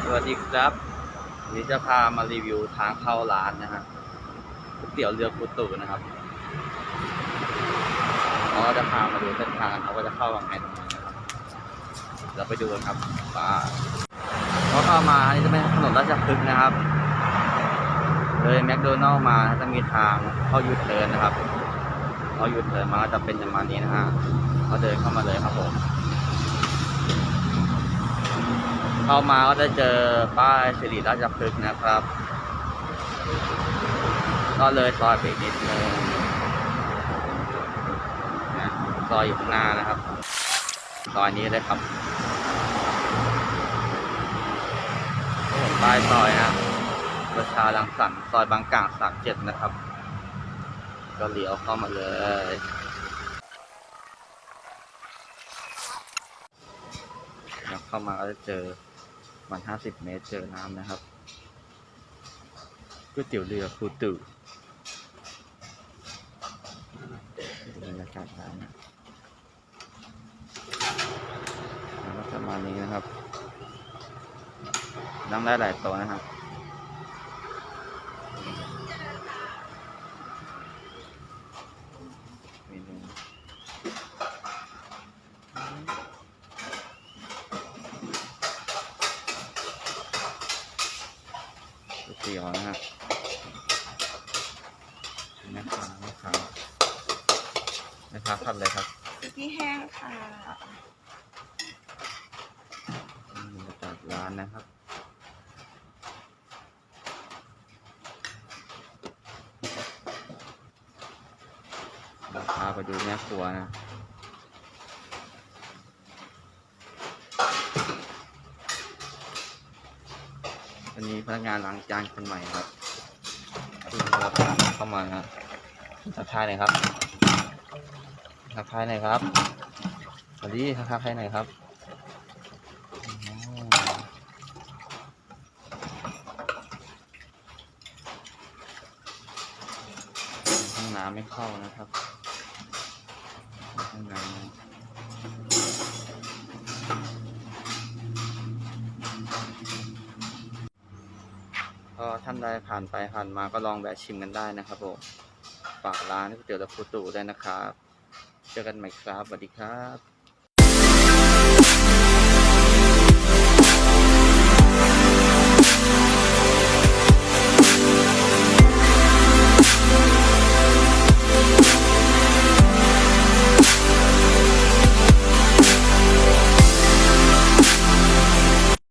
สวัสดีครับวันนี้จะพามารีวิวทางเข้าร้านนะฮะก๋วยเตี๋ยวเรือกูตู่นะครับเราจะพามาดูเส้นทางเขาว่าจะเข้ายังไงตรงนี้นะครับเราไปดูกันครับว่าพอเข้ามานี่จะเป็นถนนราชพฤกษ์นะครับเลยแมคโดนัลล์มาจะมีทางเข้ายูเทิร์นนะครับเข้ายูเทิร์นมาจะเป็นประมาณนี้นะฮะเขาเดินเข้ามาเลยครับผมเข้ามาก็จะเจอป้ายสิริราชพฤกษ์นะครับก็เลยซอยไปนิดนึงนะซอยอยู่ข้างหน้านะครับซอยนี้เลยครับเห็นป้ายซอยนะประชารังสรรค์ซอยบางกลาง37นะครับก็เลี้ยวเข้ามาเลยเข้ามาก็จะเจอมัน50 เมตรเจอน้ำนะครับก๋วยเตี๋ยวเรือกูตู่บรรยากาศร้านนะแล้วประมาณนี้นะครับนั่งได้หลายโต๊ะนะครับมีหนึ่งก๋วยเตี๋ยวนะครับแม่ค้าทำอะไรครับพี่แห้งค่ะบรรยากาศร้านนะครับพาไปดูแม่ครัวนะวันนี้พนักงานล้างจานคนใหม่ครับที่เราเข้ามานะทักทายหน่อยครับทักทายหน่อยครับสวัสดีทักทายหน่อยครับห้องน้ำไม่เข้านะครับห้องน้ำก็ท่านใดผ่านไปผ่านมาก็ลองแวะชิมกันได้นะครับผมฝากร้านก๋วยเตี๋ยวเรือกูตู่ด้วยนะครับเจอกันใหม่ครับสวัสดีครับ